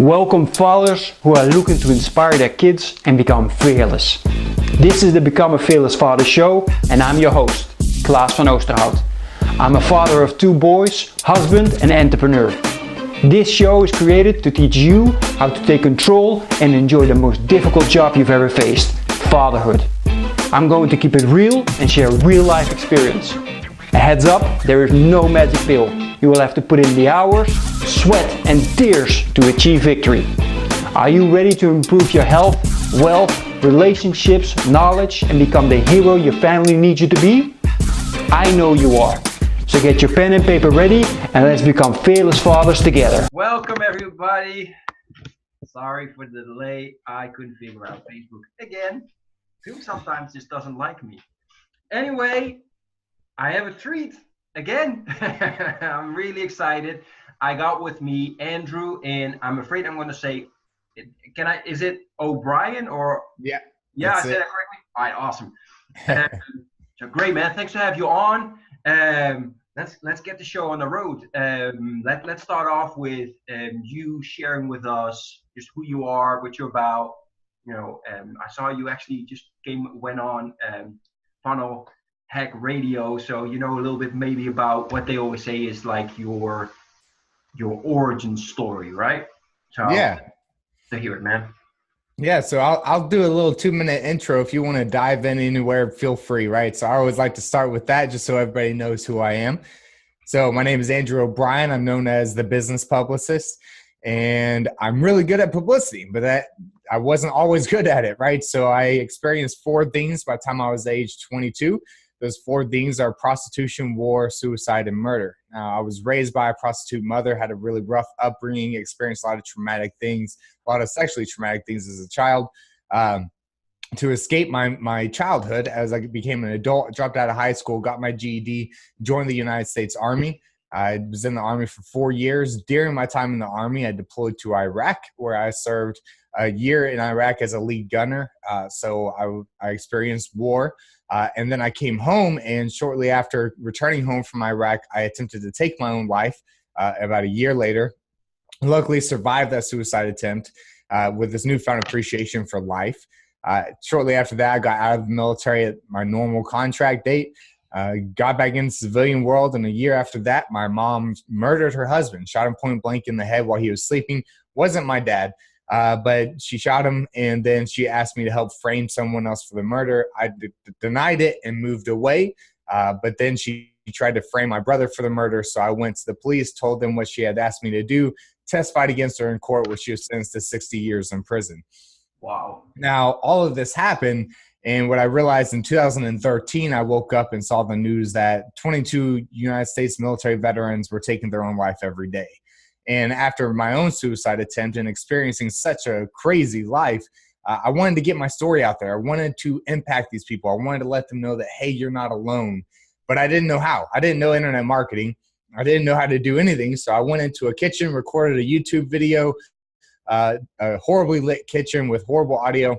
Welcome fathers who are looking to inspire their kids and become fearless. This is the Become a Fearless Father show and I'm your host, Klaas van Oosterhout. I'm a father of 2 boys, husband and entrepreneur. This show is created to teach you how to take control and enjoy the most difficult job you've ever faced, fatherhood. I'm going to keep it real and share real life experience. A heads up, there is no magic pill. You will have to put in the hours, sweat and tears to achieve victory. Are you ready to improve your health, wealth, relationships, knowledge and become the hero your family needs you to be? I know you are. So get your pen and paper ready and let's become fearless fathers together. Welcome everybody. Sorry for the delay. I couldn't figure out Facebook again. Zoom sometimes just doesn't like me. Anyway, I have a treat again. I'm really excited. I got with me Andrew, and I'm afraid I'm going to say, is it O'Brien or? Yeah. I said it correctly. All right, awesome. So great, man. Thanks to have you on. Let's get the show on the road. Let's start off with you sharing with us just who you are, what you're about. You know, I saw you actually just went on Funnel Hack Radio, so you know a little bit maybe about what they always say is like your origin story, right? So yeah, to hear it, man. Yeah, so I'll do a little 2-minute intro. If you want to dive in anywhere, feel free, right? So I always like to start with that just so everybody knows who I am. So my name is Andrew O'Brien. I'm known as the business publicist, and I'm really good at publicity, but I wasn't always good at it, right? So I experienced 4 things by the time I was age 22. Those 4 things are prostitution, war, suicide, and murder. Now, I was raised by a prostitute mother, had a really rough upbringing, experienced a lot of traumatic things, a lot of sexually traumatic things as a child. To escape my childhood, as I became an adult, dropped out of high school, got my GED, joined the United States Army. I was in the Army for 4 years. During my time in the Army, I deployed to Iraq, where I served a year in Iraq as a lead gunner. So I experienced war. And then I came home, and shortly after returning home from Iraq, I attempted to take my own life about a year later. Luckily survived that suicide attempt with this newfound appreciation for life. Shortly after that, I got out of the military at my normal contract date, got back into the civilian world, and a year after that, my mom murdered her husband, shot him point blank in the head while he was sleeping. Wasn't my dad. But she shot him, and then she asked me to help frame someone else for the murder. I denied it and moved away. But then she tried to frame my brother for the murder. So I went to the police, told them what she had asked me to do, testified against her in court, where she was sentenced to 60 years in prison. Wow. Now, all of this happened. And what I realized in 2013, I woke up and saw the news that 22 United States military veterans were taking their own life every day. And after my own suicide attempt and experiencing such a crazy life, I wanted to get my story out there. I wanted to impact these people. I wanted to let them know that, hey, you're not alone. But I didn't know how. I didn't know internet marketing. I didn't know how to do anything. So I went into a kitchen, recorded a YouTube video, a horribly lit kitchen with horrible audio,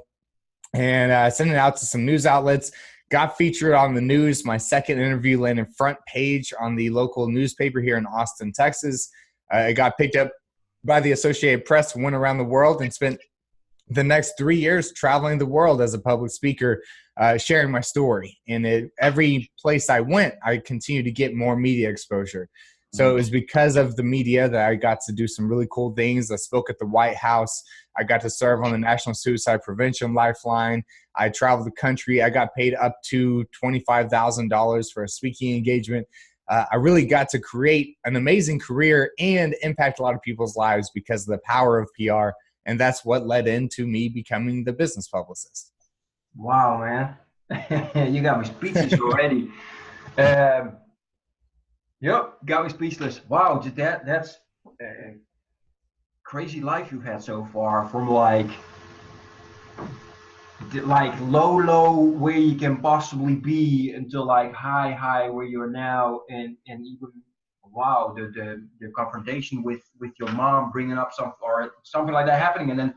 and sent it out to some news outlets. Got featured on the news. My second interview landed front page on the local newspaper here in Austin, Texas. It got picked up by the Associated Press, went around the world, and spent the next 3 years traveling the world as a public speaker, sharing my story. And every place I went, I continued to get more media exposure. So it was because of the media that I got to do some really cool things. I spoke at the White House. I got to serve on the National Suicide Prevention Lifeline. I traveled the country. I got paid up to $25,000 for a speaking engagement. I really got to create an amazing career and impact a lot of people's lives because of the power of PR. And that's what led into me becoming the business publicist. Wow, man. You got me speechless already. Yep, got me speechless. Wow, that's a crazy life you've had so far, from like low where you can possibly be until like high where you're now, and even wow, the confrontation with your mom bringing up something like that happening, and then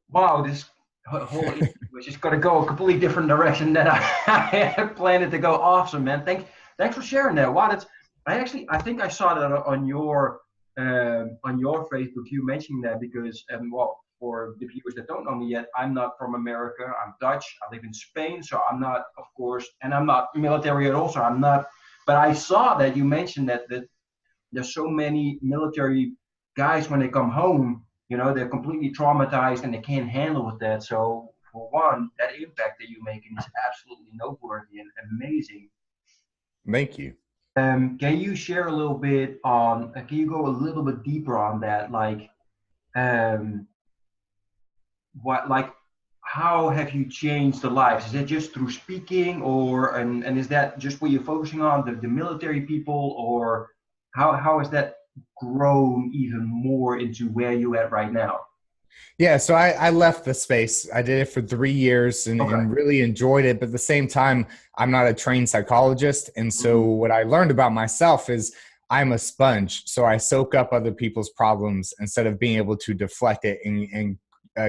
wow, this whole was just gonna go a completely different direction than I had planned it to go. Awesome, man. Thanks for sharing that. Wow, I think I saw that on your on your Facebook, you mentioning that because, well, for the viewers that don't know me yet, I'm not from America. I'm Dutch. I live in Spain, so I'm not, of course, and I'm not military at all. So I'm not. But I saw that you mentioned that there's so many military guys when they come home, they're completely traumatized and they can't handle with that. So for one, that impact that you're making is absolutely noteworthy and amazing. Thank you. Can you share a little bit on? Can you go a little bit deeper on that? Um, like, how have you changed the lives? Is it just through speaking, or and is that just what you're focusing on, the military people, or how has that grown even more into where you at right now? Yeah, so I left the space. I did it for 3 years Okay. and really enjoyed it. But at the same time, I'm not a trained psychologist. And so what I learned about myself is I'm a sponge. So I soak up other people's problems instead of being able to deflect it and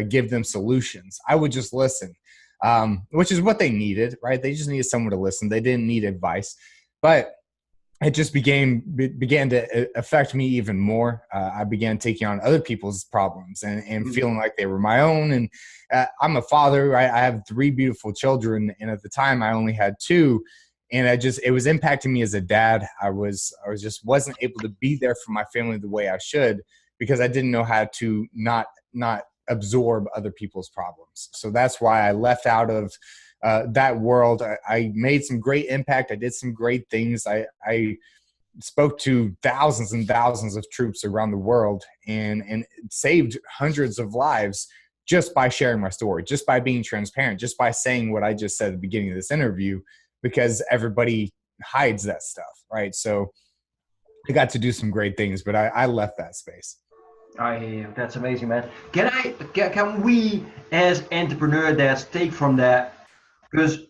give them solutions. I would just listen, which is what they needed, right? They just needed someone to listen. They didn't need advice. But it just began to affect me even more. I began taking on other people's problems and feeling like they were my own. And I'm a father, right? I have 3 beautiful children. And at the time I only had 2. And it was impacting me as a dad. I just wasn't able to be there for my family the way I should, because I didn't know how to not absorb other people's problems. So that's why I left out of that world. I made some great impact. I did some great things. I spoke to thousands and thousands of troops around the world and saved hundreds of lives just by sharing my story, just by being transparent, just by saying what I just said at the beginning of this interview, because everybody hides that stuff, right? So I got to do some great things, but I left that space. That's amazing, man. Can we as entrepreneur dads take from that? Because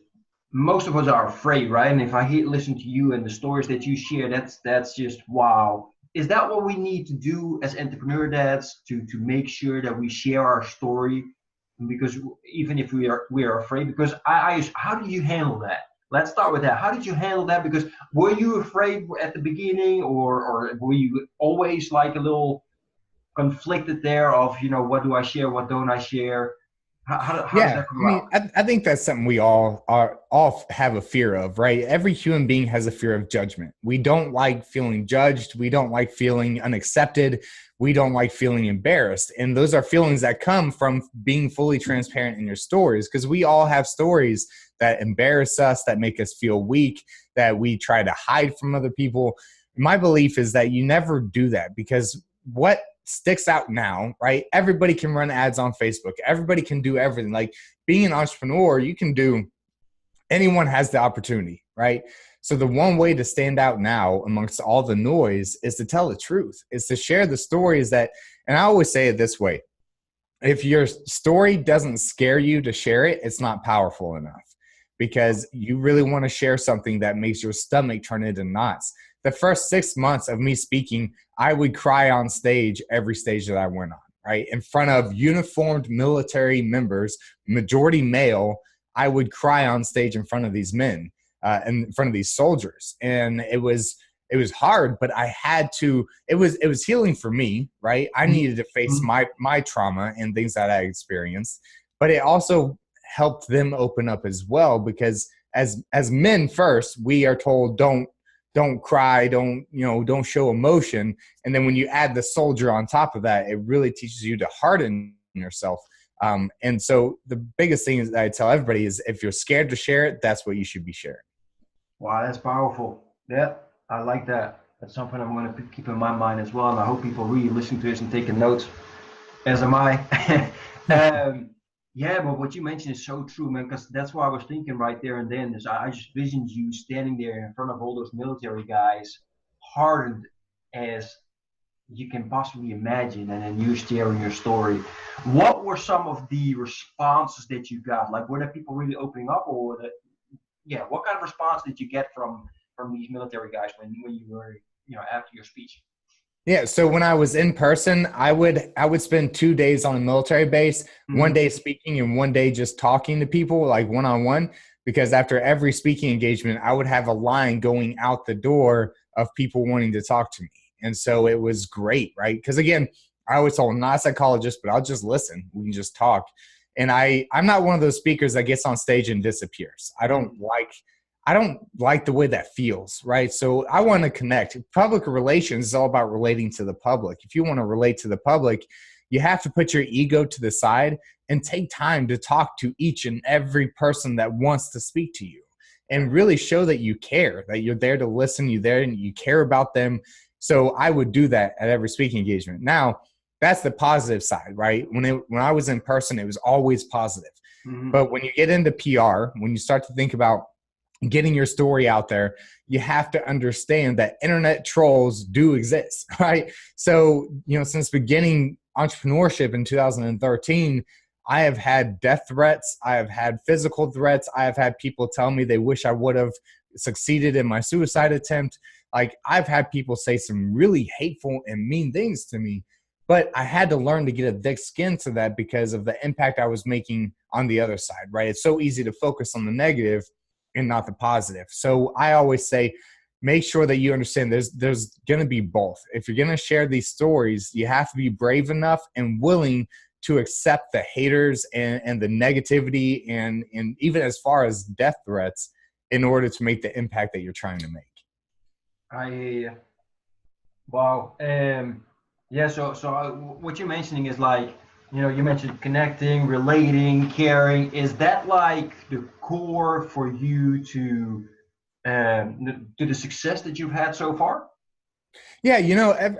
most of us are afraid, right? And if I listen to you and the stories that you share, that's just wow. Is that what we need to do as entrepreneur dads to make sure that we share our story? Because even if we are afraid, because how do you handle that? Let's start with that. How did you handle that? Because were you afraid at the beginning, or were you always like a little conflicted there of, what do I share, what don't I share? How does Yeah, that I come mean, out? I think that's something we all have a fear of, right? Every human being has a fear of judgment. We don't like feeling judged. We don't like feeling unaccepted. We don't like feeling embarrassed. And those are feelings that come from being fully transparent in your stories, because we all have stories that embarrass us, that make us feel weak, that we try to hide from other people. My belief is that you never do that, because what sticks out now, right? Everybody can run ads on Facebook. Everybody can do everything. Like, being an entrepreneur, you can do, anyone has the opportunity, right? So the one way to stand out now amongst all the noise is to tell the truth, is to share the stories that, and I always say it this way: if your story doesn't scare you to share it, it's not powerful enough, because you really want to share something that makes your stomach turn into knots. The first 6 months of me speaking, I would cry on stage, every stage that I went on, right? In front of uniformed military members, majority male. I would cry on stage in front of these men, in front of these soldiers. And it was hard, but I had to, it was healing for me, right? I needed to face my trauma and things that I experienced, but it also helped them open up as well, because as men first, we are told, don't cry, don't show emotion. And then when you add the soldier on top of that, it really teaches you to harden yourself. And so the biggest thing that I tell everybody is, if you're scared to share it, that's what you should be sharing. Wow, that's powerful. Yeah, I like that. That's something I'm going to keep in my mind as well. And I hope people really listen to this and taking notes, as am I. Yeah, but what you mentioned is so true, man, because that's what I was thinking right there and then. Is I just visioned you standing there in front of all those military guys, hardened as you can possibly imagine, and then you sharing your story. What were some of the responses that you got? Like, were there people really opening up, or what kind of response did you get from these military guys when you were, after your speech? Yeah. So when I was in person, I would spend 2 days on a military base, one day speaking and one day just talking to people, like one-on-one, because after every speaking engagement, I would have a line going out the door of people wanting to talk to me. And so it was great, right? Because again, I always told, I'm not a psychologist, but I'll just listen. We can just talk. And I'm not one of those speakers that gets on stage and disappears. I don't like the way that feels, right? So I want to connect. Public relations is all about relating to the public. If you want to relate to the public, you have to put your ego to the side and take time to talk to each and every person that wants to speak to you, and really show that you care, that you're there to listen, you're there and you care about them. So I would do that at every speaking engagement. Now, that's the positive side, right? When I was in person, it was always positive. Mm-hmm. But when you get into PR, when you start to think about getting your story out there, you have to understand that internet trolls do exist, right? So, since beginning entrepreneurship in 2013, I have had death threats. I have had physical threats. I have had people tell me they wish I would have succeeded in my suicide attempt. Like, I've had people say some really hateful and mean things to me, but I had to learn to get a thick skin to that because of the impact I was making on the other side, right? It's so easy to focus on the negative and not the positive. So I always say, make sure that you understand there's going to be both. If you're going to share these stories, you have to be brave enough and willing to accept the haters and the negativity and even as far as death threats in order to make the impact that you're trying to make. Wow. Yeah. So what you're mentioning is like, you mentioned connecting, relating, caring. Is that like the core for you to the success that you've had so far? Yeah,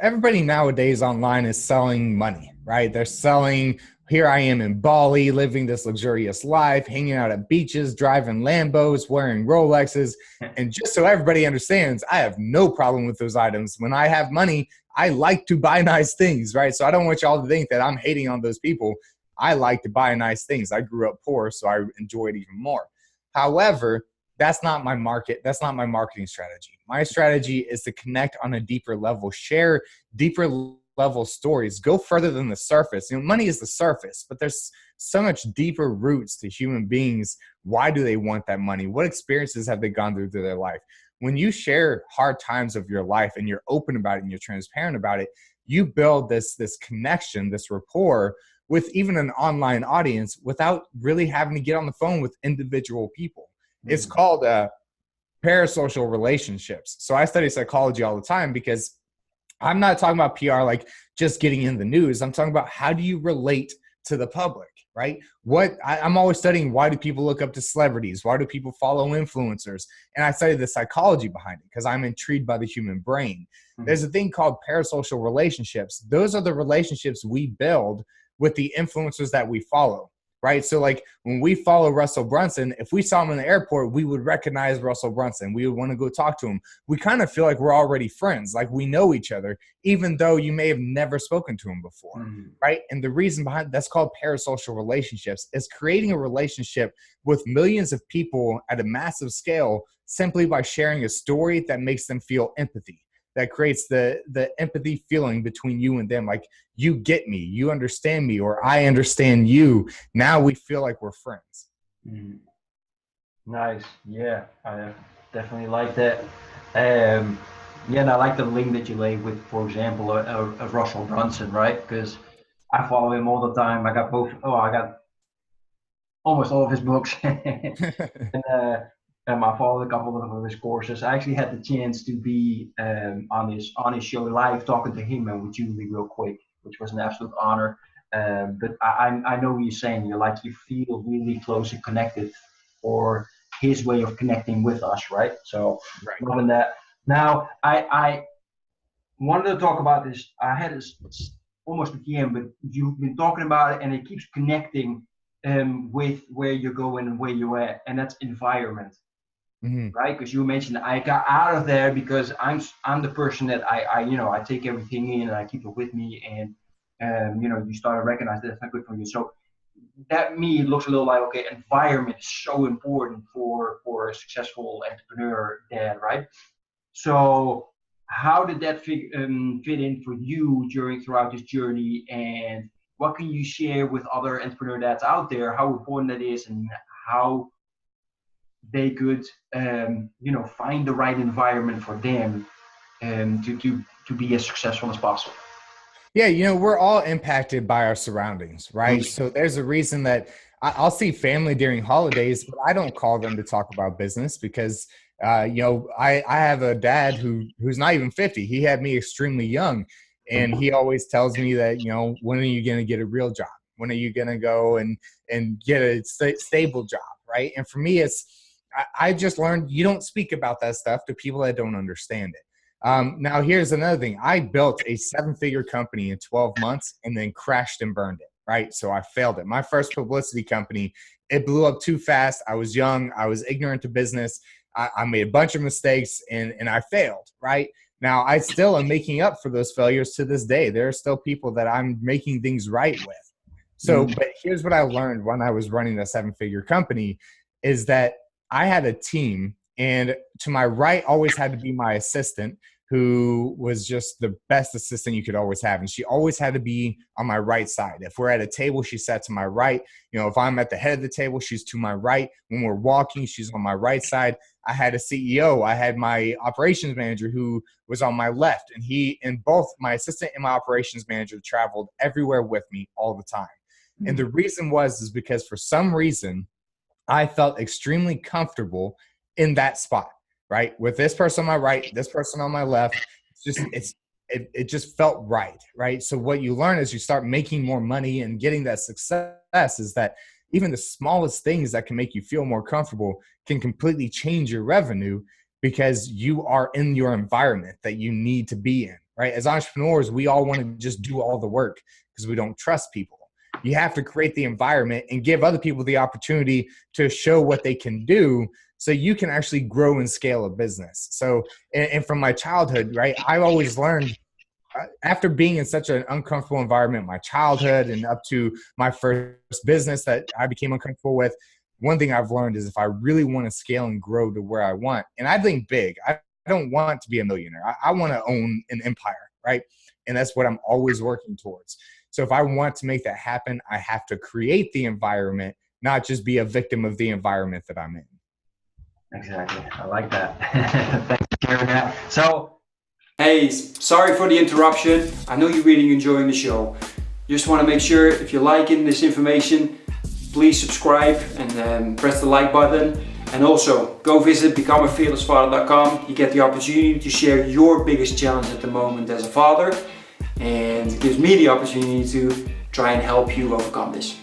everybody nowadays online is selling money, right? They're selling, here I am in Bali, living this luxurious life, hanging out at beaches, driving Lambos, wearing Rolexes. And just so everybody understands, I have no problem with those items. When I have money, I like to buy nice things, right? So I don't want y'all to think that I'm hating on those people. I like to buy nice things. I grew up poor, so I enjoy it even more. However, that's not my market. That's not my marketing strategy. My strategy is to connect on a deeper level, share deeper level stories, go further than the surface. Money is the surface, but there's so much deeper roots to human beings. Why do they want that money? What experiences have they gone through their life? When you share hard times of your life and you're open about it and you're transparent about it, you build this connection, this rapport with even an online audience without really having to get on the phone with individual people. It's called parasocial relationships. So I study psychology all the time because I'm not talking about PR like just getting in the news. I'm talking about how do you relate to the public, right? I'm always studying, why do people look up to celebrities? Why do people follow influencers? And I study the psychology behind it because I'm intrigued by the human brain. There's a thing called parasocial relationships. Those are the relationships we build with the influencers that we follow. Right. So like when we follow Russell Brunson, if we saw him in the airport, we would recognize Russell Brunson. We would want to go talk to him. We kind of feel like we're already friends, like we know each other, even though you may have never spoken to him before. Right. And the reason behind that's called parasocial relationships is creating a relationship with millions of people at a massive scale simply by sharing a story that makes them feel empathy. That creates the empathy feeling between you and them. Like, you get me, you understand me, or I understand you. Now we feel like we're friends. Nice. Yeah, I definitely like that. Yeah, and I like the link that you laid with, for example, of Russell Brunson, right? Because I follow him all the time. I got I got almost all of his books. and, I followed a couple of his courses. I actually had the chance to be on his show live, talking to him and with Julie real quick, which was an absolute honor. But I know what you're saying. You feel really close and connected, or his way of connecting with us, right? So loving that. Now I wanted to talk about this. I had this almost at the end, but you've been talking about it, and it keeps connecting with where you're going and where you're at, and that's environment. Right? Because you mentioned I got out of there because I'm the person that I take everything in and I keep it with me, and you start to recognize that's not good for you. So that me looks a little like, okay, environment is so important for a successful entrepreneur, dad, right? So how did that fit in for you throughout this journey, and what can you share with other entrepreneur dads out there, how important that is, and how they could find the right environment for them to be as successful as possible? Yeah, we're all impacted by our surroundings, right? So there's a reason that I'll see family during holidays, but I don't call them to talk about business because, I have a dad who's not even 50. He had me extremely young. And he always tells me that, when are you going to get a real job? When are you going to go and get a stable job, right? And for me, I just learned you don't speak about that stuff to people that don't understand it. Now, here's another thing. I built a 7-figure company in 12 months and then crashed and burned it, right? So I failed it. My first publicity company, it blew up too fast. I was young. I was ignorant to business. I made a bunch of mistakes and I failed, right? Now, I still am making up for those failures to this day. There are still people that I'm making things right with. So, but here's what I learned when I was running the 7-figure company is that I had a team, and to my right always had to be my assistant, who was just the best assistant you could always have. And she always had to be on my right side. If we're at a table, she sat to my right. If I'm at the head of the table, she's to my right. When we're walking, she's on my right side. I had a CEO. I had my operations manager who was on my left. And both my assistant and my operations manager traveled everywhere with me all the time. And the reason is because for some reason, I felt extremely comfortable in that spot. Right? With this person on my right, this person on my left, it just felt right. Right. So what you learn as you start making more money and getting that success is that even the smallest things that can make you feel more comfortable can completely change your revenue because you are in your environment that you need to be in. Right. As entrepreneurs, we all want to just do all the work because we don't trust people. You have to create the environment and give other people the opportunity to show what they can do so you can actually grow and scale a business. So, and from my childhood, right, I always learned after being in such an uncomfortable environment, my childhood and up to my first business that I became uncomfortable with, one thing I've learned is if I really want to scale and grow to where I want, and I think big, I don't want to be a millionaire. I want to own an empire, right? And that's what I'm always working towards. So if I want to make that happen, I have to create the environment, not just be a victim of the environment that I'm in. Exactly. I like that. Thanks for sharing that. So, hey, sorry for the interruption. I know you're really enjoying the show. Just want to make sure if you're liking this information, please subscribe and press the like button. And also go visit becomeafearlessfather.com. You get the opportunity to share your biggest challenge at the moment as a father. And it gives me the opportunity to try and help you overcome this.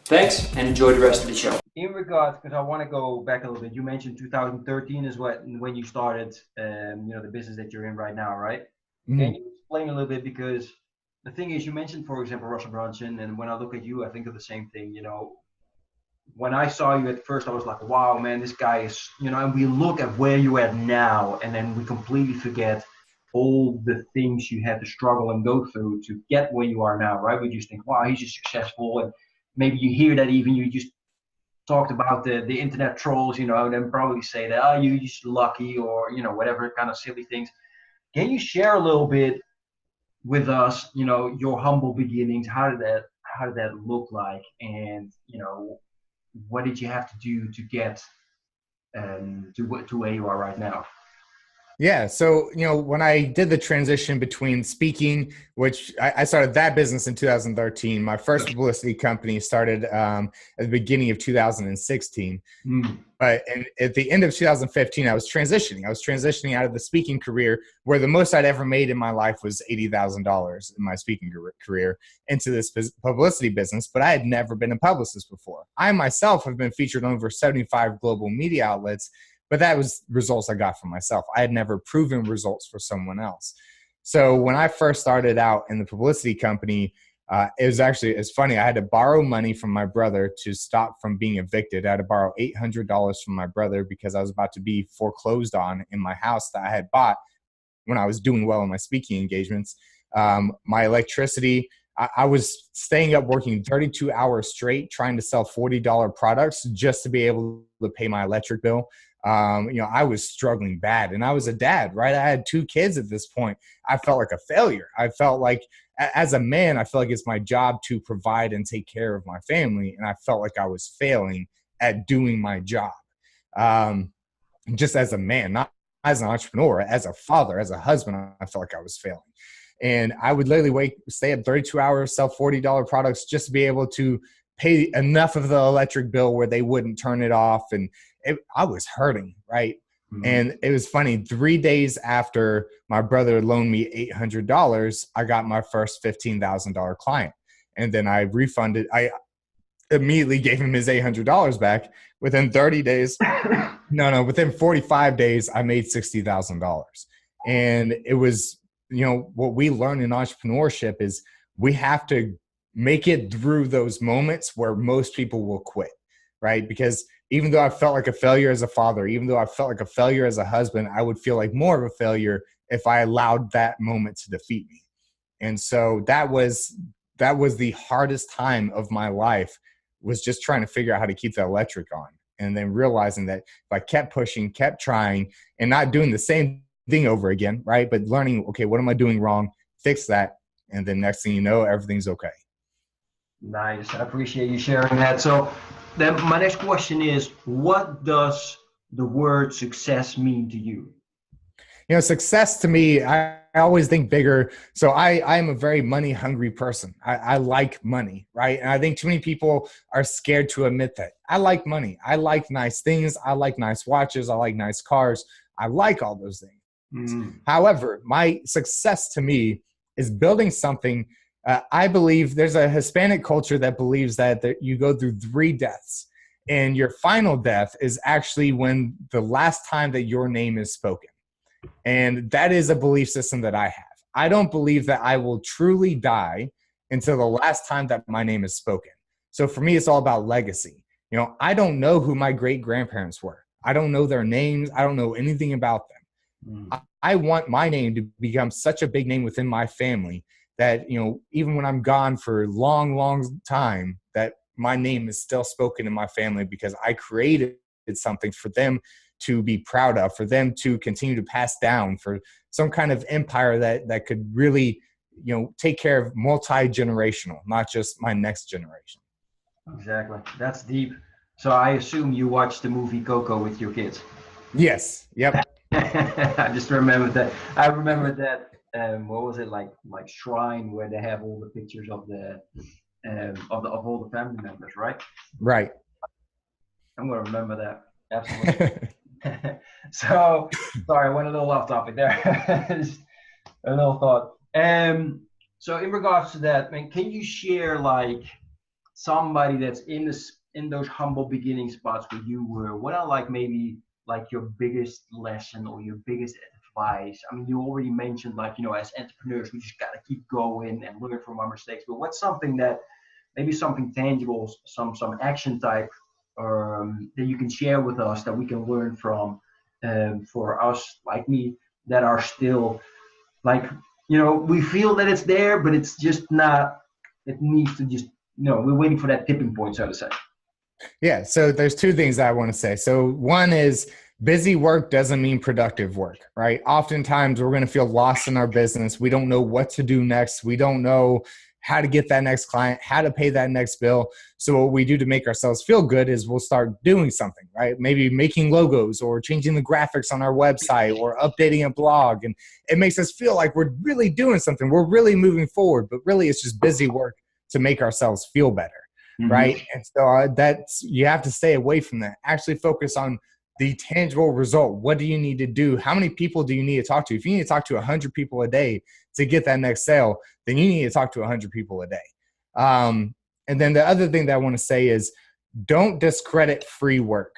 Thanks and enjoy the rest of the show. In regards, because I want to go back a little bit, you mentioned 2013 is when you started, the business that you're in right now, right? Mm-hmm. Can you explain a little bit? Because the thing is, you mentioned, for example, Russell Brunson, and when I look at you, I think of the same thing. When I saw you at first, I was like, wow, man, this guy is, and we look at where you're at now, and then we completely forget all the things you had to struggle and go through to get where you are now, right? We just think, wow, he's just successful. And maybe you hear that even you just talked about the internet trolls, and then probably say that, oh, you're just lucky or, whatever kind of silly things. Can you share a little bit with us, your humble beginnings? How did that look like? And, what did you have to do to get to where you are right now? Yeah. So, when I did the transition between speaking, which I started that business in 2013, my first publicity company started at the beginning of 2016. But at the end of 2015, I was transitioning out of the speaking career where the most I'd ever made in my life was $80,000 in my speaking career into this publicity business. But I had never been a publicist before. I myself have been featured on over 75 global media outlets. But that was results I got for myself. I had never proven results for someone else. So when I first started out in the publicity company, it's funny. I had to borrow money from my brother to stop from being evicted. I had to borrow $800 from my brother because I was about to be foreclosed on in my house that I had bought when I was doing well in my speaking engagements. My electricity, I was staying up working 32 hours straight trying to sell $40 products just to be able to pay my electric bill. I was struggling bad, and I was a dad, right? I had 2 kids at this point. I felt like a failure. I felt like as a man, I felt like it's my job to provide and take care of my family. And I felt like I was failing at doing my job. Just as a man, not as an entrepreneur, as a father, as a husband, I felt like I was failing. And I would literally stay up 32 hours, sell $40 products just to be able to pay enough of the electric bill where they wouldn't turn it off. And I was hurting, right? And it was funny, 3 days after my brother loaned me $800, I got my first $15,000 client. And then I immediately gave him his $800 back. Within 30 days, within 45 days, I made $60,000. And it was, what we learn in entrepreneurship is we have to make it through those moments where most people will quit, right? Because even though I felt like a failure as a father, even though I felt like a failure as a husband, I would feel like more of a failure if I allowed that moment to defeat me. And so that was the hardest time of my life, was just trying to figure out how to keep the electric on. And then realizing that if I kept pushing, kept trying, and not doing the same thing over again, right? But learning, okay, what am I doing wrong? Fix that. And then next thing you know, everything's okay. Nice. I appreciate you sharing that. So then my next question is, what does the word success mean to you? Success to me, I always think bigger. So I am a very money hungry person. I like money, right? And I think too many people are scared to admit that. I like money. I like nice things. I like nice watches. I like nice cars. I like all those things. However, my success to me is building something. I believe there's a Hispanic culture that believes that you go through 3 deaths, and your final death is actually when the last time that your name is spoken. And that is a belief system that I have. I don't believe that I will truly die until the last time that my name is spoken. So for me, it's all about legacy. I don't know who my great grandparents were. I don't know their names. I don't know anything about them. I want my name to become such a big name within my family that, even when I'm gone for a long, long time, that my name is still spoken in my family because I created something for them to be proud of, for them to continue to pass down, for some kind of empire that could really, take care of multi-generational, not just my next generation. Exactly. That's deep. So I assume you watched the movie Coco with your kids. Yes. Yep. I just remembered that. I remember that. What was it like shrine where they have all the pictures of of all the family members, right? Right. I'm gonna remember that. Absolutely. So sorry, I went a little off topic there. Just a little thought. So in regards to that, man, can you share like somebody that's in those humble beginning spots where you were? What are maybe your biggest lesson or your biggest advice? I mean, you already mentioned as entrepreneurs, we just gotta keep going and learn from our mistakes. But what's something that maybe something tangible, some action type, that you can share with us that we can learn from, for us like me that are still we feel that it's there, but it's just not. It needs to just we're waiting for that tipping point, so to say. Yeah. So there's 2 things that I want to say. So one is, busy work doesn't mean productive work, right? Oftentimes we're going to feel lost in our business. We don't know what to do next. We don't know how to get that next client, how to pay that next bill. So what we do to make ourselves feel good is we'll start doing something, right? Maybe making logos or changing the graphics on our website or updating a blog. And it makes us feel like we're really doing something. We're really moving forward, but really it's just busy work to make ourselves feel better. Right. And so you have to stay away from that. Actually focus on the tangible result. What do you need to do? How many people do you need to talk to? If you need to talk to 100 people a day to get that next sale, then you need to talk to 100 people a day. And then the other thing that I want to say is, don't discredit free work.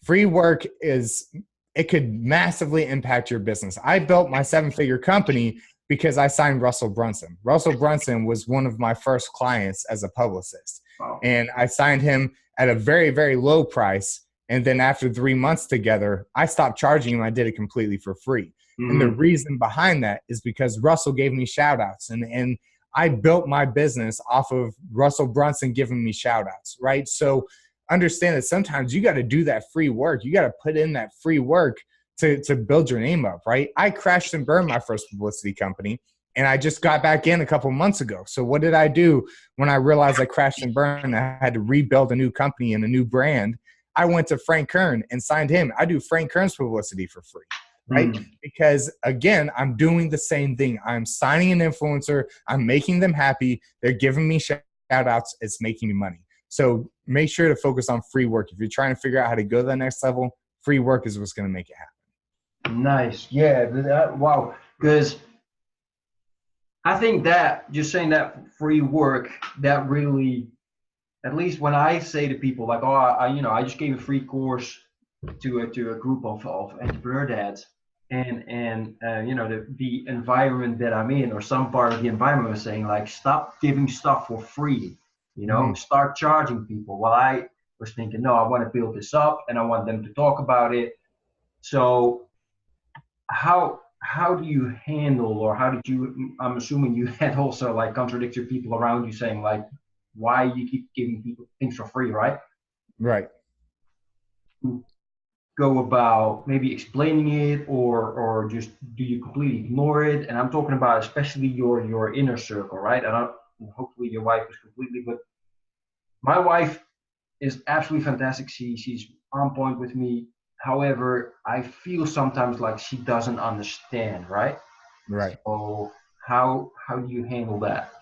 Free work it could massively impact your business. I built my 7-figure company because I signed Russell Brunson. Russell Brunson was one of my first clients as a publicist. Wow. And I signed him at a very, very low price. And then after 3 months together, I stopped charging him. I did it completely for free. And the reason behind that is because Russell gave me shout outs, and I built my business off of Russell Brunson giving me shout outs, right? So understand that sometimes you got to do that free work. You got to put in that free work to build your name up, right? I crashed and burned my first publicity company, and I just got back in a couple months ago. So what did I do when I realized I crashed and burned? I had to rebuild a new company and a new brand. I went to Frank Kern and signed him. I do Frank Kern's publicity for free. right? Because again, I'm doing the same thing. I'm signing an influencer. I'm making them happy. They're giving me shout outs. It's making me money. So make sure to focus on free work. If you're trying to figure out how to go to the next level, free work is what's going to make it happen. Nice. Yeah. Wow. Because I think that just saying that free work, that really, at least when I say to people like, oh, I just gave a free course to a group of entrepreneur dads, and the environment that I'm in, or some part of the environment, was saying like, stop giving stuff for free, start charging people. Well, I was thinking, no, I want to build this up and I want them to talk about it. So how do you handle, or how did you, I'm assuming you had also like contradictory people around you saying like, why you keep giving people things for free, right? Right. Go about maybe explaining it, or just do you completely ignore it? And I'm talking about especially your inner circle, right? And hopefully your wife is completely, but my wife is absolutely fantastic. She's on point with me. However, I feel sometimes like she doesn't understand, right? Right. So how do you handle that?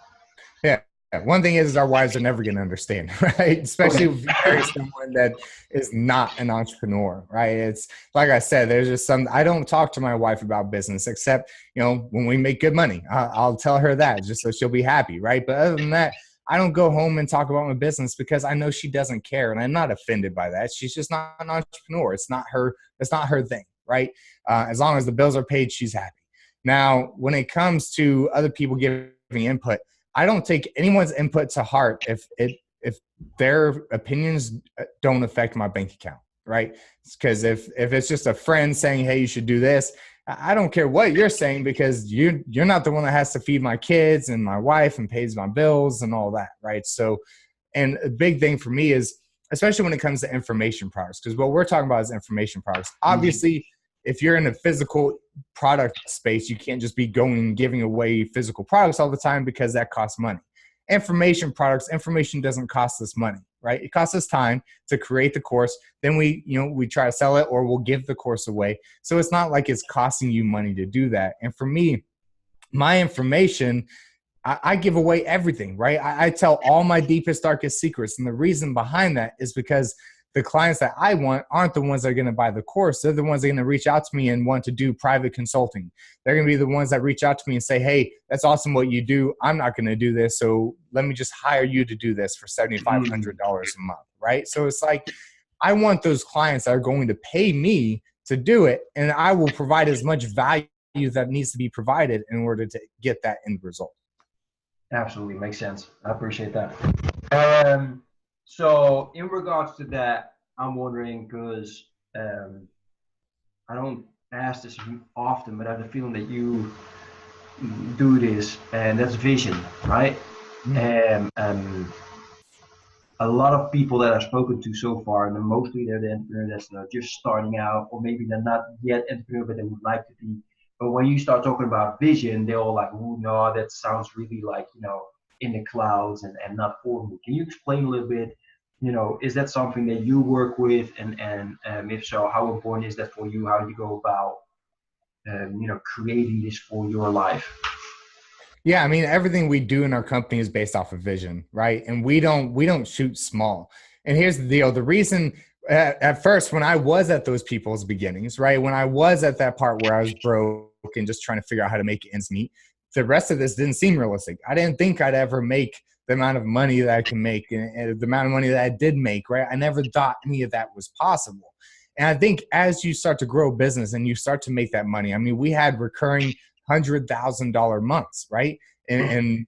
Yeah. One thing is our wives are never going to understand, right? Especially if you marry someone that is not an entrepreneur, right? It's like I said, there's just I don't talk to my wife about business except, when we make good money. I'll tell her that just so she'll be happy, right? But other than that, I don't go home and talk about my business because I know she doesn't care, and I'm not offended by that. She's just not an entrepreneur. It's not her thing, right? As long as the bills are paid, she's happy. Now, when it comes to other people giving input, I don't take anyone's input to heart if their opinions don't affect my bank account, right? Because if it's just a friend saying, hey, you should do this, I don't care what you're saying, because you're not the one that has to feed my kids and my wife and pays my bills and all that, right? So, and a big thing for me is, especially when it comes to information products, because what we're talking about is information products. Obviously, if you're in a physical product space, you can't just be going and giving away physical products all the time, because that costs money. Information products, information doesn't cost us money, right? It costs us time to create the course. Then we try to sell it, or we'll give the course away. So it's not like it's costing you money to do that. And for me, my information, I give away everything, right? I tell all my deepest, darkest secrets. And the reason behind that is because the clients that I want aren't the ones that are going to buy the course. They're the ones that are going to reach out to me and want to do private consulting. They're going to be the ones that reach out to me and say, hey, that's awesome what you do. I'm not going to do this. So let me just hire you to do this for $7,500 a month, right? So it's like, I want those clients that are going to pay me to do it. And I will provide as much value that needs to be provided in order to get that end result. Absolutely. Makes sense. I appreciate that. So in regards to that, I'm wondering, because I don't ask this often, but I have the feeling that you do this, and that's vision, right? And a lot of people that I've spoken to so far, and mostly they're the entrepreneurs that are just starting out, or maybe they're not yet entrepreneur, but they would like to be. But when you start talking about vision, they're all like, oh, no, that sounds really like, in the clouds and not for me. Can you explain a little bit, is that something that you work with? And if so, how important is that for you? How do you go about, creating this for your life? Yeah, I mean, everything we do in our company is based off of vision, right? And we don't shoot small. And here's the deal. The reason at first, when I was at those people's beginnings, right? When I was at that part where I was broke and just trying to figure out how to make ends meet, the rest of this didn't seem realistic. I didn't think I'd ever make the amount of money that I can make and the amount of money that I did make, right? I never thought any of that was possible. And I think as you start to grow a business and you start to make that money, I mean, we had recurring $100,000 months, right? In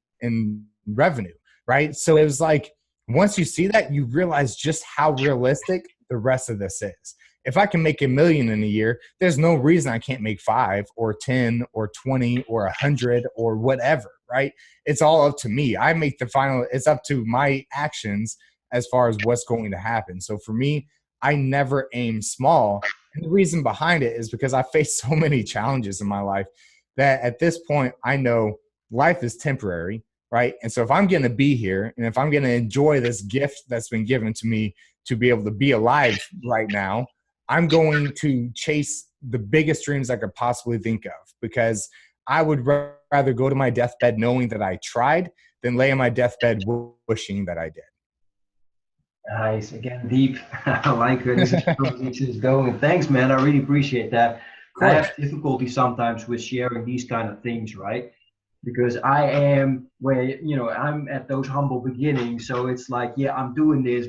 revenue, right? So it was like, once you see that, you realize just how realistic the rest of this is. If I can make $1 million in a year, there's no reason I can't make 5 or 10 or 20 or 100 or whatever, right? It's all up to me. I make the final, it's up to my actions as far as what's going to happen. So for me, I never aim small. And the reason behind it is because I faced so many challenges in my life that at this point, I know life is temporary, right? And so if I'm going to be here and if I'm going to enjoy this gift that's been given to me to be able to be alive right now, I'm going to chase the biggest dreams I could possibly think of, because I would rather go to my deathbed knowing that I tried than lay on my deathbed wishing that I did. Nice. Again, deep. I like where this conversation is going. Thanks, man. I really appreciate that. I have difficulty sometimes with sharing these kind of things, right? Because I am where, I'm at those humble beginnings. So it's like, yeah, I'm doing this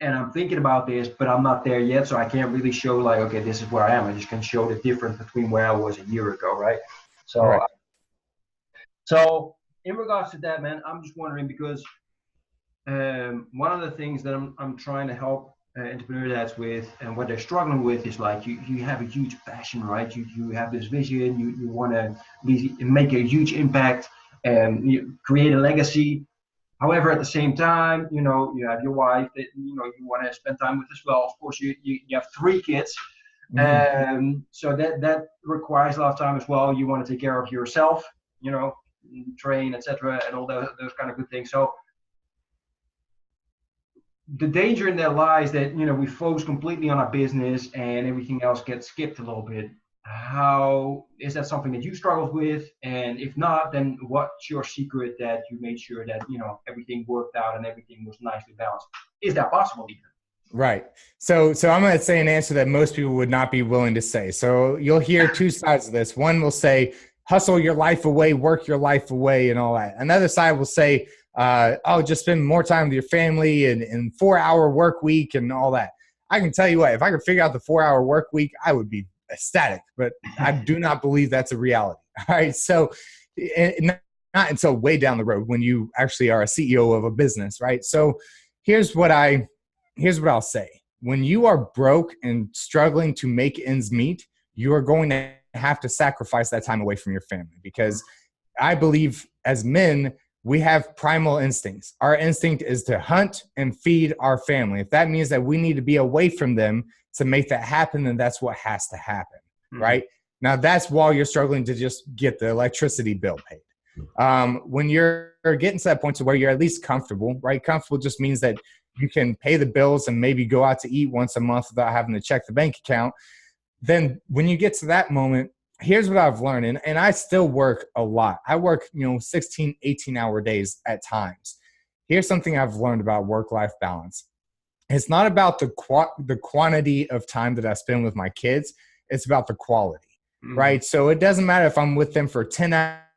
and I'm thinking about this, but I'm not there yet. So I can't really show like, okay, this is where I am. I just can show the difference between where I was a year ago, right? So, right. So in regards to that, man, I'm just wondering because one of the things that I'm trying to help entrepreneur dads with, and what they're struggling with, is like you have a huge passion, right? You have this vision, you want to make a huge impact and you create a legacy. However, at the same time, you have your wife that you want to spend time with as well. Of course, you have 3 kids, so that requires a lot of time as well. You want to take care of yourself, train, etc., and all those kind of good things. So the danger in that lies that we focus completely on our business and everything else gets skipped a little bit. How is that something that you struggled with? And if not, then what's your secret that you made sure that everything worked out and everything was nicely balanced? Is that possible even? Right. So I'm going to say an answer that most people would not be willing to say. So you'll hear 2 sides of this. One will say, hustle your life away, work your life away, and all that. Another side will say, just spend more time with your family and 4-hour work week and all that. I can tell you what, if I could figure out the 4-hour work week, I would be ecstatic, but I do not believe that's a reality. All right. So not until way down the road when you actually are a CEO of a business, right? So here's what I'll say. When you are broke and struggling to make ends meet, you are going to have to sacrifice that time away from your family, because I believe as men, we have primal instincts. Our instinct is to hunt and feed our family. If that means that we need to be away from them to make that happen, then that's what has to happen, right? Now, that's while you're struggling to just get the electricity bill paid. When you're getting to that point to where you're at least comfortable, right? Comfortable just means that you can pay the bills and maybe go out to eat once a month without having to check the bank account. Then when you get to that moment, here's what I've learned, and I still work a lot. I work, 16, 18-hour days at times. Here's something I've learned about work-life balance. It's not about the quantity of time that I spend with my kids. It's about the quality, right? So it doesn't matter if I'm with them for 10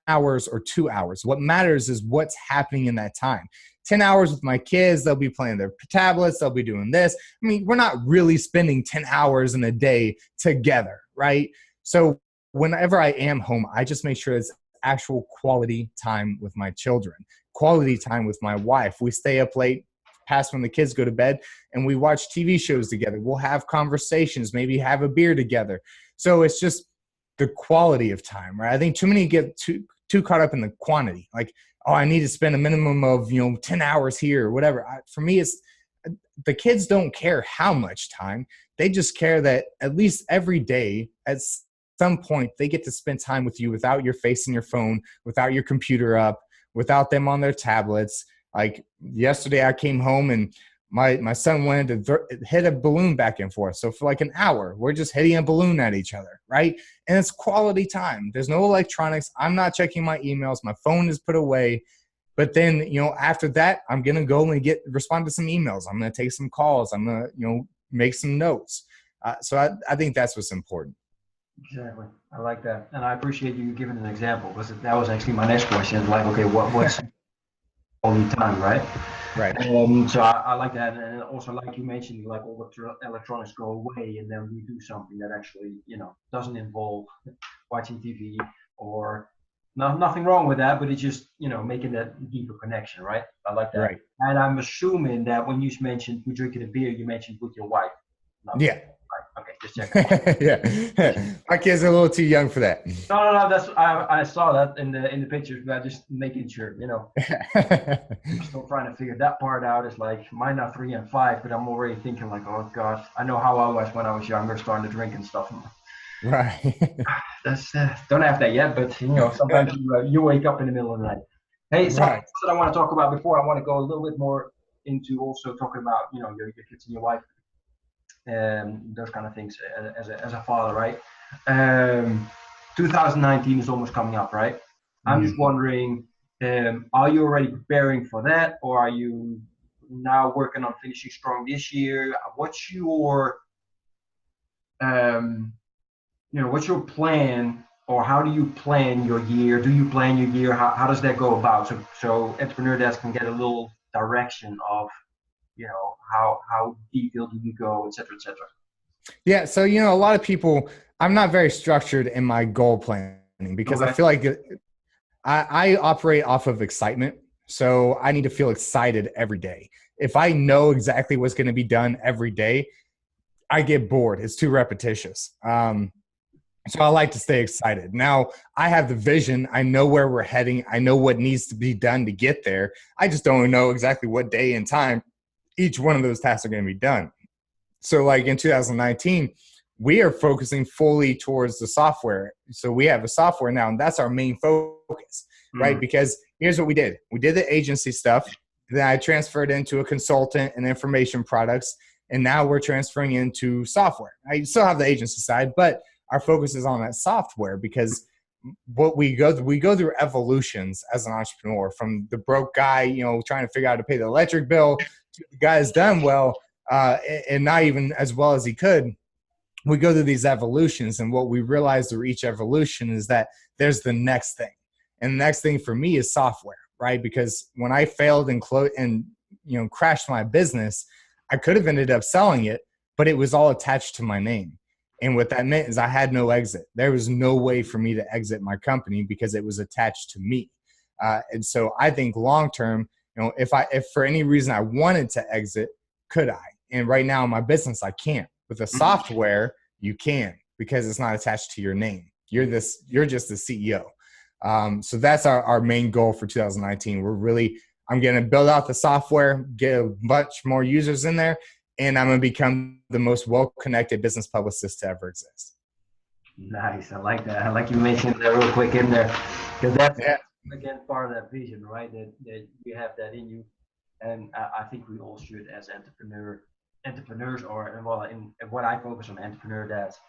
hours or 2 hours. What matters is what's happening in that time. 10 hours with my kids, they'll be playing their tablets, they'll be doing this. I mean, we're not really spending 10 hours in a day together, right? So whenever I am home, I just make sure it's actual quality time with my children, quality time with my wife. We stay up late past when the kids go to bed and we watch TV shows together. We'll have conversations, maybe have a beer together. So it's just the quality of time, right? I think too many get too caught up in the quantity. Like, oh, I need to spend a minimum of, 10 hours here or whatever. For me, it's the kids don't care how much time. They just care that at least every day at some point they get to spend time with you without your face in your phone, without your computer up, without them on their tablets. Like yesterday I came home and my son wanted to hit a balloon back and forth. So for like an hour, we're just hitting a balloon at each other, right? And it's quality time. There's no electronics. I'm not checking my emails. My phone is put away. But then, after that, I'm going to go and respond to some emails. I'm going to take some calls. I'm going to, make some notes. So I think that's what's important. Exactly. I like that. And I appreciate you giving an example, because that was actually my next question. Like, okay, what's only time, right? Right. So I like that. And also, like you mentioned, like all the electronics go away and then we do something that actually, doesn't involve watching TV or nothing wrong with that, but it's just, making that deeper connection, right? I like that. Right. And I'm assuming that when you mentioned you drinking a beer, you mentioned with your wife. Yeah. Okay, just checking. Yeah, my kids are a little too young for that. No. That's I saw that in the pictures, but just making sure, I'm still trying to figure that part out. It's like mine are 3 and 5, but I'm already thinking like, oh gosh, I know how I was when I was younger, starting to drink and stuff. Right. That's don't have that yet, but sometimes you wake up in the middle of the night. Hey, something else that I want to talk about before I want to go a little bit more into also talking about your kids and your wife. those kind of things as a father, right? Um, 2019 is almost coming up, right? I'm just wondering, are you already preparing for that, or are you now working on finishing strong this year? What's your um, what's your plan, or how do you plan your year? Do you plan your year? How does that go about? So entrepreneur desk can get a little direction of, how detailed do you go, et cetera, et cetera. Yeah. So, a lot of people, I'm not very structured in my goal planning because I Okay. feel like I operate off of excitement. So I need to feel excited every day. If I know exactly what's going to be done every day, I get bored. It's too repetitious. So I like to stay excited. Now I have the vision. I know where we're heading. I know what needs to be done to get there. I just don't know exactly what day and time each one of those tasks are going to be done. So like in 2019, we are focusing fully towards the software. So we have a software now, and that's our main focus, right? Because here's what we did. We did the agency stuff. Then I transferred into a consultant and information products. And now we're transferring into software. I still have the agency side, but our focus is on that software because what we go through evolutions as an entrepreneur, from the broke guy, trying to figure out how to pay the electric bill, to the guy that's done well, and not even as well as he could. We go through these evolutions, and what we realize through each evolution is that there's the next thing. And the next thing for me is software, right? Because when I failed and crashed my business, I could have ended up selling it, but it was all attached to my name. And what that meant is I had no exit. There was no way for me to exit my company because it was attached to me. And so I think long term, if for any reason I wanted to exit, could I? And right now in my business, I can't. With the software, you can, because it's not attached to your name. You're just the CEO. So that's our main goal for 2019. I'm going to build out the software, get a bunch more users in there, and I'm going to become the most well-connected business publicist to ever exist. Nice. I like that. I like you mentioned that real quick in there, because that's again part of that vision, right? That you have that in you, and I think we all should, as entrepreneurs, or in what I focus on, entrepreneur dads.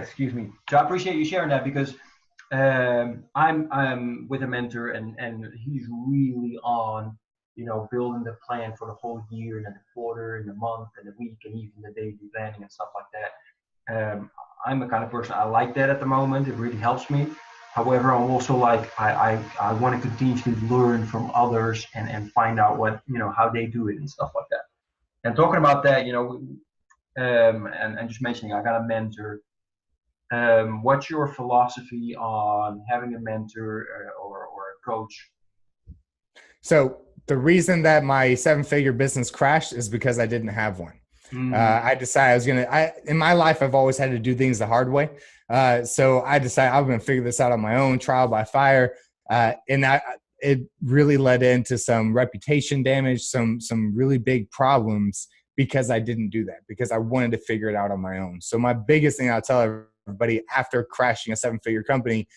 Excuse me. So I appreciate you sharing that, because I'm with a mentor, and he's really on building the plan for the whole year, and then the quarter, and the month, and the week, and even the daily planning and stuff like that. I'm the kind of person, I like that at the moment. It really helps me. However, I'm also like, I want to continuously learn from others, and find out what, how they do it and stuff like that. And talking about that, and just mentioning, I got a mentor. What's your philosophy on having a mentor, or a coach? So the reason that my 7-figure business crashed is because I didn't have one. I decided in my life, I've always had to do things the hard way. So I decided I'm going to figure this out on my own, trial by fire. It really led into some reputation damage, some really big problems, because I didn't do that, because I wanted to figure it out on my own. So my biggest thing I'll tell everybody after crashing a 7-figure company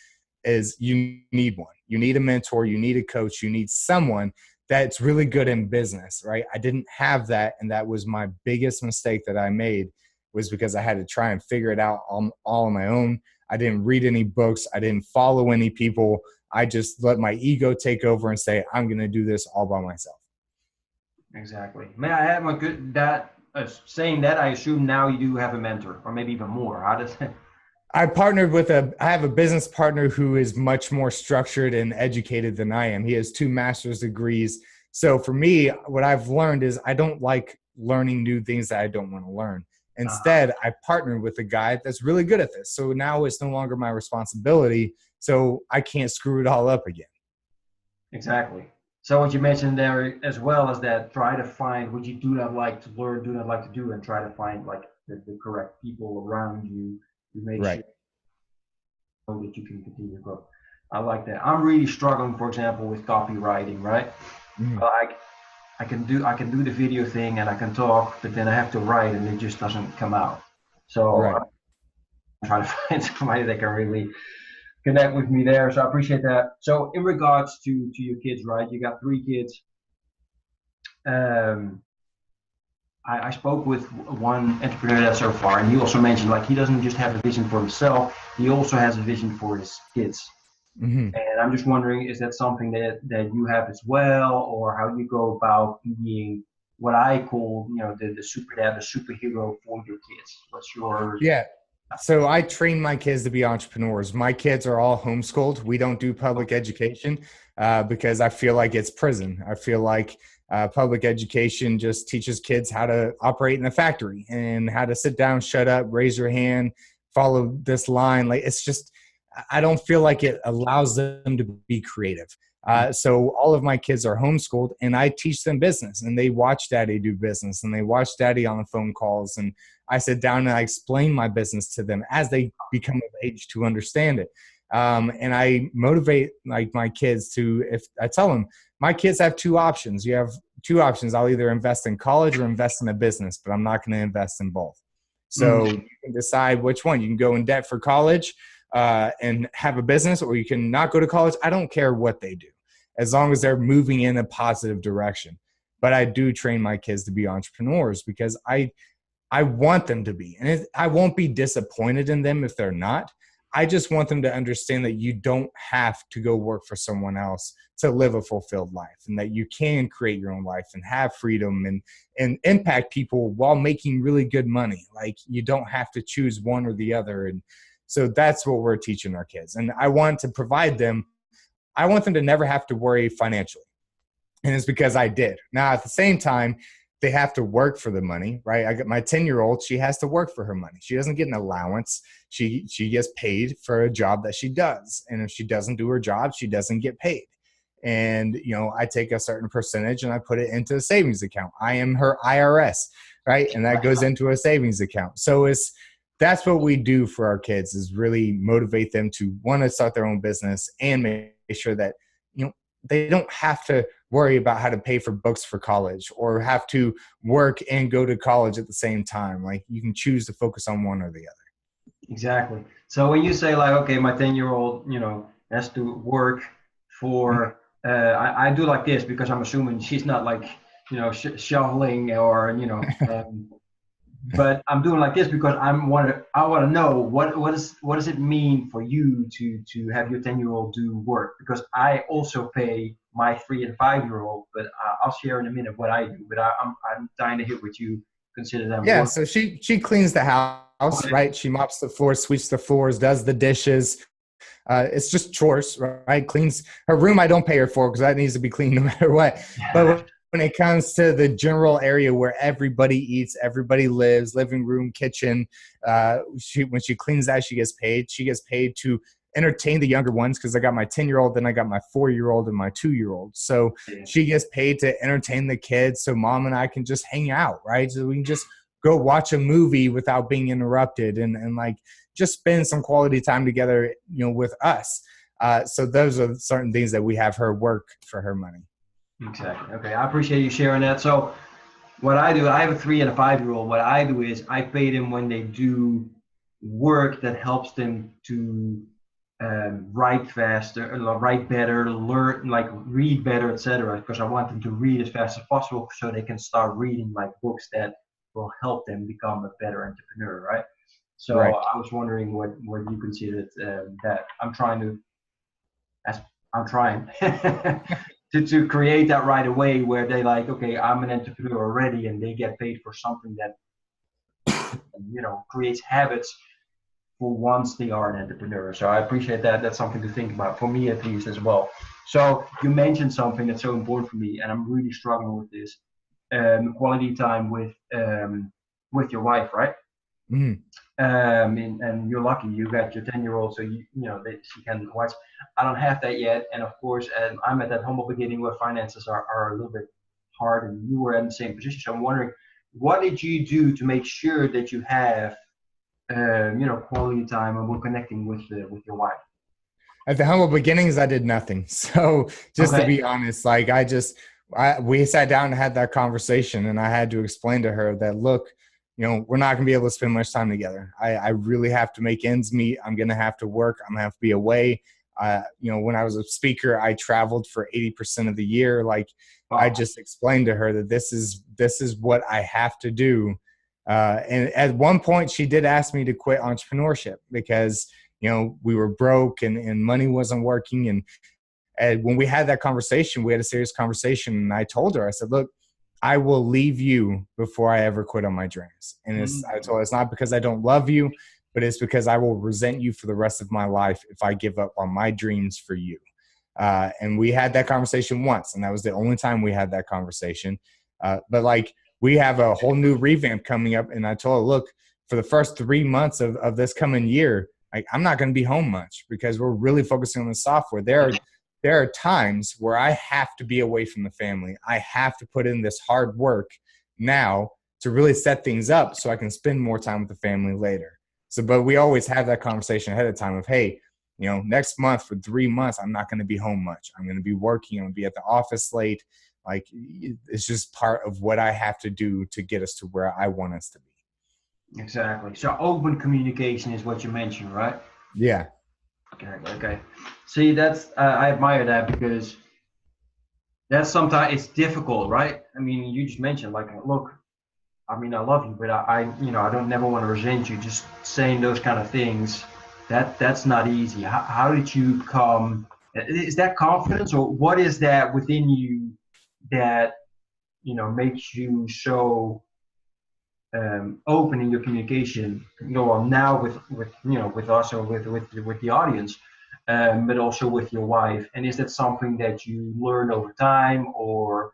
is you need one. You need a mentor, you need a coach, you need someone that's really good in business, right? I didn't have that. And that was my biggest mistake that I made, was because I had to try and figure it out all on my own. I didn't read any books. I didn't follow any people. I just let my ego take over and say, I'm going to do this all by myself. Exactly. May I have saying that, I assume now you do have a mentor, or maybe even more. How does that? I have a business partner who is much more structured and educated than I am. He has 2 master's degrees. So for me, what I've learned is I don't like learning new things that I don't want to learn. Instead, I partnered with a guy that's really good at this. So now it's no longer my responsibility. So I can't screw it all up again. Exactly. So what you mentioned there as well is that try to find what you do not like to learn, do not like to do, and try to find like the correct people around you to make sure that you can continue to grow. I like that. I'm really struggling, for example, with copywriting, right? I can do the video thing, and I can talk, but then I have to write, and it just doesn't come out. So I'm trying to find somebody that can really connect with me there. So I appreciate that. So in regards to your kids, right? You got 3 kids. I spoke with one entrepreneur that so far, and he also mentioned like he doesn't just have a vision for himself, he also has a vision for his kids. Hmm. And I'm just wondering, is that something that you have as well, or how you go about being what I call, the super dad, the superhero for your kids? What's your Yeah. So I train my kids to be entrepreneurs. My kids are all homeschooled. We don't do public education because I feel like it's prison. I feel like public education just teaches kids how to operate in a factory and how to sit down, shut up, raise your hand, follow this line. Like it's just, I don't feel like it allows them to be creative. So all of my kids are homeschooled, and I teach them business, and they watch daddy do business, and they watch daddy on the phone calls, and I sit down and I explain my business to them as they become of age to understand it. And I motivate like my kids to, if I tell them, my kids have two options. You have two options. I'll either invest in college or invest in a business, but I'm not going to invest in both. So Mm. you can decide which one. You can go in debt for college and have a business, or you can not go to college. I don't care what they do, as long as they're moving in a positive direction. But I do train my kids to be entrepreneurs because I want them to be, and I won't be disappointed in them if they're not. I just want them to understand that you don't have to go work for someone else to live a fulfilled life, and that you can create your own life and have freedom and impact people while making really good money. Like you don't have to choose one or the other. And so that's what we're teaching our kids. And I want to provide them, I want them to never have to worry financially. And it's because I did. Now, at the same time, they have to work for the money, right? I got my 10-year-old, she has to work for her money. She doesn't get an allowance. She gets paid for a job that she does. And if she doesn't do her job, she doesn't get paid. And, I take a certain percentage and I put it into a savings account. I am her IRS, right? And that goes into a savings account. So that's what we do for our kids, is really motivate them to want to start their own business and make sure that, they don't have to worry about how to pay for books for college or have to work and go to college at the same time. Like you can choose to focus on one or the other. Exactly. So when you say like, okay, my 10-year-old, has to work for, I do like this because I'm assuming she's not like, shoveling or, but I'm doing like this because I want to know what does it mean for you to have your 10-year-old do work, because I also pay my 3 and 5-year-old, but I'll share in a minute what I do. But I'm dying to hear what you consider them Yeah. work. So she cleans the house, Okay. right? She mops the floor, sweeps the floors, does the dishes. It's just chores, right? Cleans her room. I don't pay her for because that needs to be cleaned no matter what. But when it comes to the general area where everybody eats, everybody lives, living room, kitchen, when she cleans that, she gets paid. She gets paid to entertain the younger ones because I got my 10-year-old, then I got my 4-year-old and my 2-year-old. So she gets paid to entertain the kids so mom and I can just hang out, right? So we can just go watch a movie without being interrupted and like just spend some quality time together, with us. So those are certain things that we have her work for her money. Exactly. Okay. I appreciate you sharing that. So what I do, I have a 3 and 5-year-old. What I do is I pay them when they do work that helps them to write faster, write better, learn, like read better, etc. Because I want them to read as fast as possible so they can start reading like books that will help them become a better entrepreneur, right? So Right. I was wondering what you considered that. I'm trying to create that right away where they like, okay, I'm an entrepreneur already, and they get paid for something that creates habits for once they are an entrepreneur. So I appreciate that. That's something to think about for me at least as well. So you mentioned something that's so important for me, and I'm really struggling with this: quality time with your wife, right? Mm. And you're lucky you got your 10-year-old, so she can watch. I don't have that yet, and of course, I'm at that humble beginning where finances are a little bit hard, and you were in the same position. So I'm wondering, what did you do to make sure that you have quality time and we're connecting with your wife? At the humble beginnings, I did nothing. So just to Okay. be honest, like we sat down and had that conversation, and I had to explain to her that, look, we're not going to be able to spend much time together. I really have to make ends meet. I'm going to have to work. I'm going to have to be away. When I was a speaker, I traveled for 80% of the year. Like, Wow. I just explained to her that this is what I have to do. And at one point she did ask me to quit entrepreneurship because, we were broke and money wasn't working. And when we had that conversation, we had a serious conversation, and I told her, I said, look, I will leave you before I ever quit on my dreams. And I told her, it's not because I don't love you, but it's because I will resent you for the rest of my life if I give up on my dreams for you. And we had that conversation once, and that was the only time we had that conversation. But like, we have a whole new revamp coming up, and I told her, look, for the first 3 months of this coming year, like, I'm not going to be home much because we're really focusing on the software. There are times where I have to be away from the family. I have to put in this hard work now to really set things up so I can spend more time with the family later. So, but we always have that conversation ahead of time of, hey, next month for 3 months, I'm not going to be home much. I'm going to be working. I'm going to be at the office late. Like, it's just part of what I have to do to get us to where I want us to be. Exactly. So open communication is what you mentioned, right? Yeah. Okay. See, that's I admire that, because that's sometimes it's difficult, right? I mean, you just mentioned, like, look, I mean, I love you, but I don't never want to resent you. Just saying those kind of things, that's not easy. How did you come? Is that confidence, or what is that within you that makes you so open in your communication? Now with us, or with the audience, but also with your wife. And is that something that you learn over time, or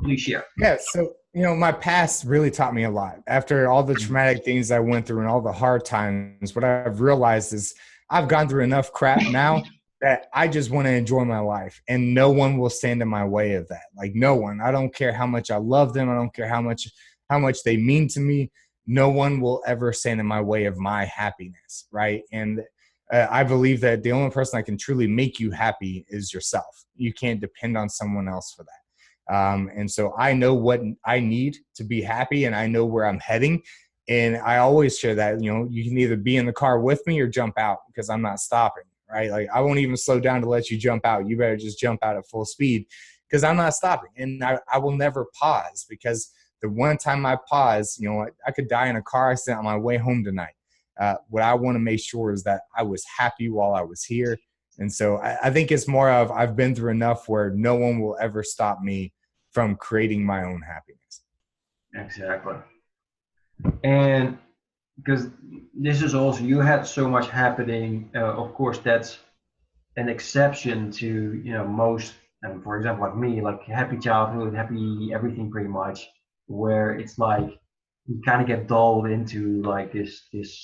please share? Yeah. So, my past really taught me a lot. After all the traumatic things I went through and all the hard times, what I've realized is I've gone through enough crap now that I just want to enjoy my life, and no one will stand in my way of that. Like, no one. I don't care how much I love them. I don't care how much they mean to me. No one will ever stand in my way of my happiness, right? And I believe that the only person that can truly make you happy is yourself. You can't depend on someone else for that. And so I know what I need to be happy, and I know where I'm heading. And I always share that, you can either be in the car with me or jump out, because I'm not stopping, right? Like, I won't even slow down to let you jump out. You better just jump out at full speed, because I'm not stopping. And I will never pause, because the one time I pause, I could die in a car accident on my way home tonight. What I want to make sure is that I was happy while I was here. And so I think it's more of, I've been through enough where no one will ever stop me from creating my own happiness. Exactly. And because this is also, you had so much happening. Of course, that's an exception to, most, for example, like me, like happy childhood, happy everything pretty much, where it's like, you kind of get dulled into like this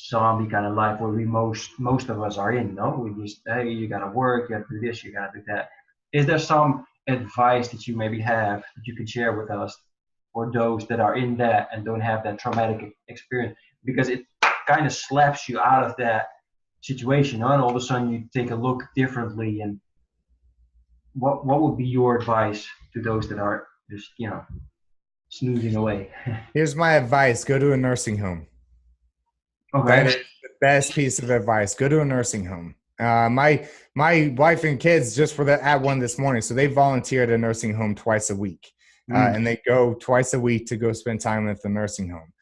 zombie kind of life where we most of us are in. No, we just, hey, you gotta work, you gotta do this, you gotta do that. Is there some advice that you maybe have that you can share with us, for those that are in that and don't have that traumatic experience? Because it kind of slaps you out of that situation, and all of a sudden you take a look differently. And what would be your advice to those that are just snoozing away? Here's my advice: go to a nursing home. Okay. That is the best piece of advice. Go to a nursing home. My wife and kids just were at one this morning, so they volunteer at a nursing home twice a week, and they go twice a week to go spend time at the nursing home.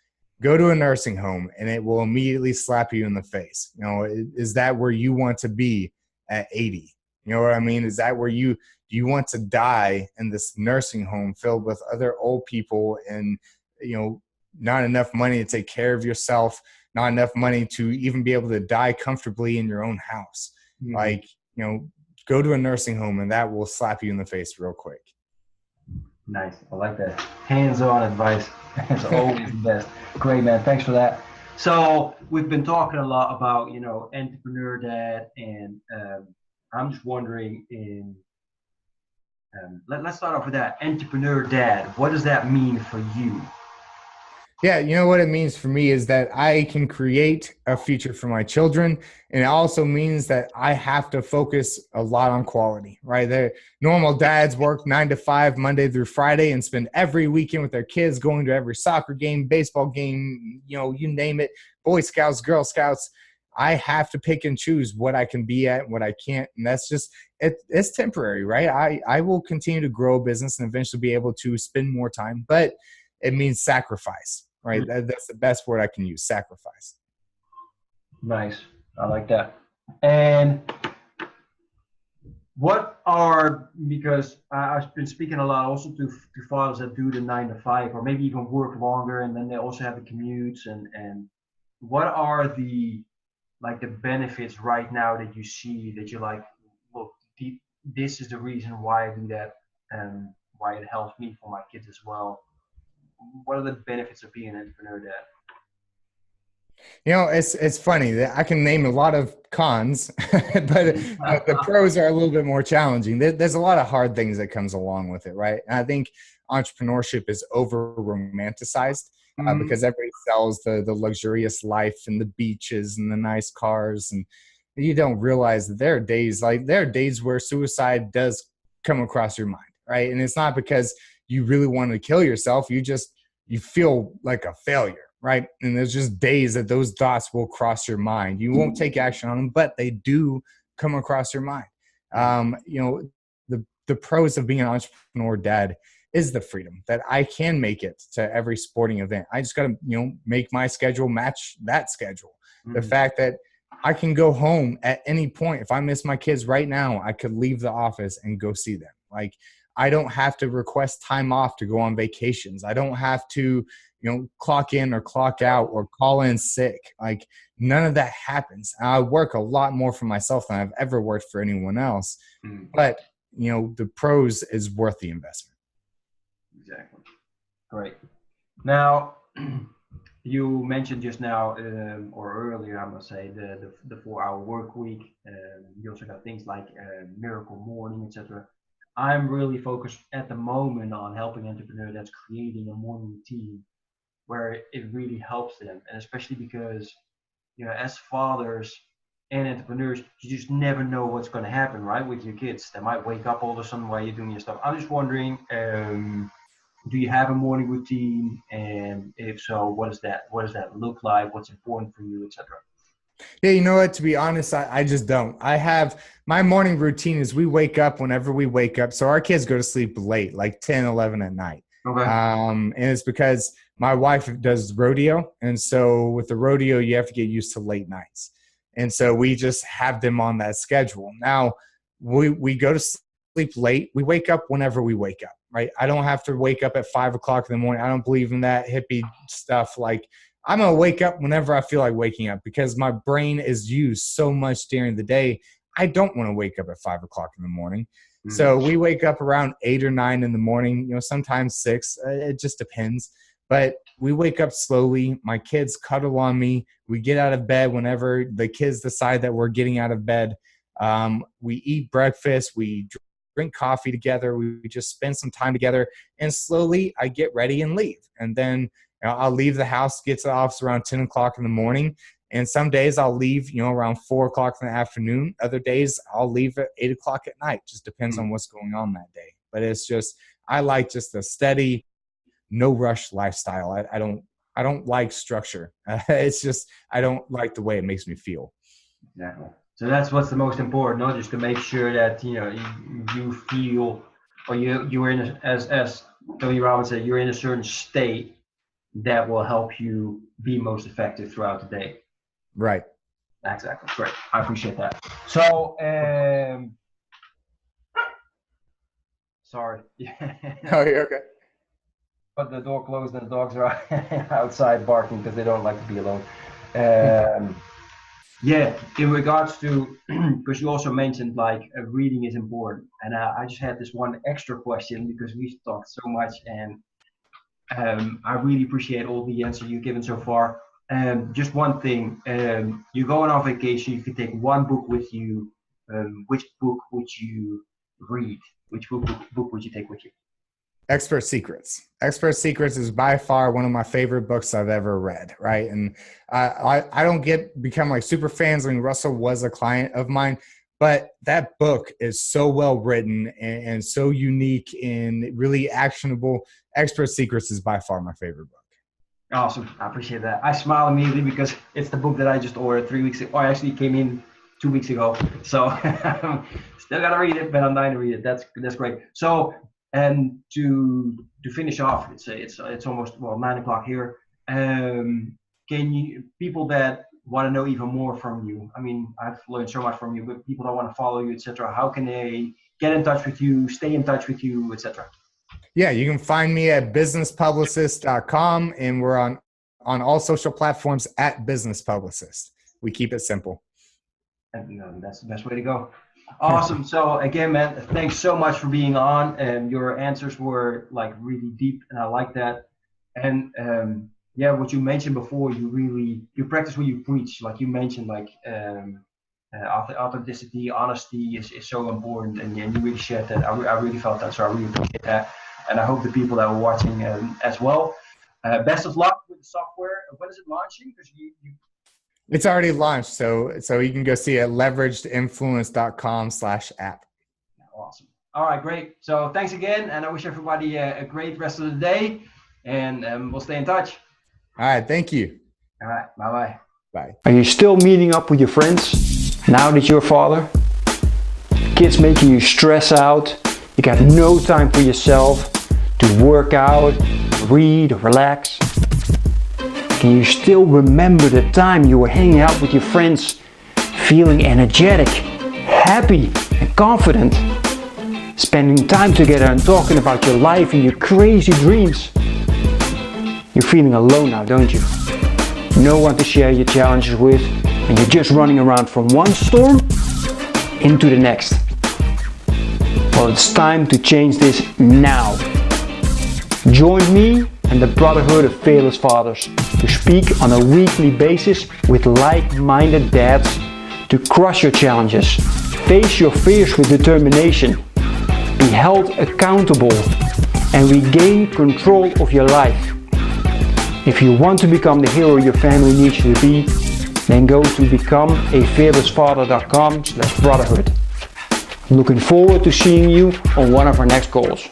Go to a nursing home, and it will immediately slap you in the face. Is that where you want to be at 80? You know what I mean? Is that where do you want to die in this nursing home filled with other old people, and not enough money to take care of yourself, not enough money to even be able to die comfortably in your own house? Like, go to a nursing home, and that will slap you in the face real quick. Nice. I like that. Hands-on advice. It's always the best. Great, man. Thanks for that. So we've been talking a lot about, entrepreneur dad, and I'm just wondering, let's start off with that. Entrepreneur dad, what does that mean for you? Yeah, you know what it means for me is that I can create a future for my children. And it also means that I have to focus a lot on quality, right? Normal dads work 9 to 5, Monday through Friday, and spend every weekend with their kids, going to every soccer game, baseball game, you name it, Boy Scouts, Girl Scouts. I have to pick and choose what I can be at and what I can't. And that's just, it's temporary, right? I will continue to grow a business and eventually be able to spend more time, but it means sacrifice, right? That's the best word I can use, sacrifice. Nice. I like that. And because I've been speaking a lot also to fathers that do the 9 to 5 or maybe even work longer, and then they also have the commutes, and what are the benefits right now that you see that you're like, look, this is the reason why I do that and why it helps me for my kids as well. What are the benefits of being an entrepreneur, Dad? It's funny that I can name a lot of cons, but the pros are a little bit more challenging. There's a lot of hard things that comes along with it, right? And I think entrepreneurship is over romanticized because everybody sells the luxurious life and the beaches and the nice cars, and you don't realize that there are days where suicide does come across your mind, right? And it's not because you really want to kill yourself. You feel like a failure. Right. And there's just days that those thoughts will cross your mind. You won't take action on them, but they do come across your mind. The pros of being an entrepreneur, Dad, is the freedom that I can make it to every sporting event. I just got to, make my schedule match that schedule. The fact that I can go home at any point. If I miss my kids right now, I could leave the office and go see them. Like, I don't have to request time off to go on vacations. I don't have to, clock in or clock out or call in sick. Like, none of that happens. I work a lot more for myself than I've ever worked for anyone else. But, the pros is worth the investment. Exactly. Great. Now, you mentioned just now, or earlier, I must say, the 4-hour work week. You also got things like Miracle Morning, etc. I'm really focused at the moment on helping entrepreneurs that's creating a morning routine where it really helps them. And especially because, as fathers and entrepreneurs, you just never know what's going to happen, right? With your kids. They might wake up all of a sudden while you're doing your stuff. I'm just wondering, do you have a morning routine? And if so, what does that look like? What's important for you, etc.? Yeah, you know what? To be honest, I just don't. I have my morning routine is we wake up whenever we wake up. So our kids go to sleep late, like 10, 11 at night. Okay. And it's because my wife does rodeo. And so with the rodeo, you have to get used to late nights. And so we just have them on that schedule. Now, we go to sleep late. We wake up whenever we wake up, right? I don't have to wake up at 5 o'clock in the morning. I don't believe in that hippie stuff. Like, I'm going to wake up whenever I feel like waking up because my brain is used so much during the day. I don't want to wake up at 5 o'clock in the morning. So we wake up around 8 or 9 in the morning, sometimes 6. It just depends. But we wake up slowly. My kids cuddle on me. We get out of bed whenever the kids decide that we're getting out of bed. We eat breakfast. We drink coffee together. We just spend some time together. And slowly I get ready and leave. And then I'll leave the house, get to the office around 10 o'clock in the morning. And some days I'll leave, around 4 o'clock in the afternoon. Other days I'll leave at 8 o'clock at night. Just depends on what's going on that day. But it's just, I like just a steady, no rush lifestyle. I don't like structure. It's just, I don't like the way it makes me feel. Exactly. So that's what's the most important, not just to make sure that, you feel, or you're in as Tony Robbins said, you're in a certain state that will help you be most effective throughout the day. Right. Exactly. Great. I appreciate that. So, sorry. Oh, you're okay. But the door closed and the dogs are outside barking because they don't like to be alone. Yeah, in regards to, because you also mentioned reading is important. And I just had this one extra question because we've talked so much, and I really appreciate all the answers you've given so far. Just one thing, you're going on vacation, you could take one book with you. Which book would you read? Which book would you take with you? Expert Secrets. Expert Secrets is by far one of my favorite books I've ever read, right? And I don't become like super fans. I mean, Russell was a client of mine, but that book is so well written and so unique and really actionable. Expert Secrets is by far my favorite book. Awesome. I appreciate that. I smile immediately because it's the book that I just ordered 3 weeks ago. Or actually came in 2 weeks ago. So still gotta read it, but I'm dying to read it. That's great. So and to finish off, it's almost 9 o'clock here. Can you people that want to know even more from you? I mean, I've learned so much from you, but people that want to follow you, etc. How can they get in touch with you, stay in touch with you, etc.? Yeah, you can find me at businesspublicist.com, and we're on all social platforms at Business Publicist. We keep it simple. And that's the best way to go. Awesome. So again, man, thanks so much for being on. And your answers were like really deep, and I like that. And yeah, what you mentioned before, you practice what you preach. Like you mentioned, like authenticity, honesty is so important, and you really shared that. I really felt that, so I really appreciate that. And I hope the people that were watching as well. Best of luck with the software. When is it launching? Because It's already launched, so you can go see it at leveragedinfluence.com/app. Awesome. All right, great. So thanks again, and I wish everybody a great rest of the day, and we'll stay in touch. All right, thank you. All right, bye-bye. Bye. Are you still meeting up with your friends now that you're a father? Kids making you stress out. You got no time for yourself to work out, read, or relax. Can you still remember the time you were hanging out with your friends, feeling energetic, happy, and confident? Spending time together and talking about your life and your crazy dreams. You're feeling alone now, don't you? No one to share your challenges with, and you're just running around from one storm into the next. Well, it's time to change this now. Join me and the Brotherhood of Fearless Fathers to speak on a weekly basis with like-minded dads to crush your challenges, face your fears with determination, be held accountable, and regain control of your life. If you want to become the hero your family needs you to be, then go to becomeafearlessfather.com/brotherhood. I'm looking forward to seeing you on one of our next calls.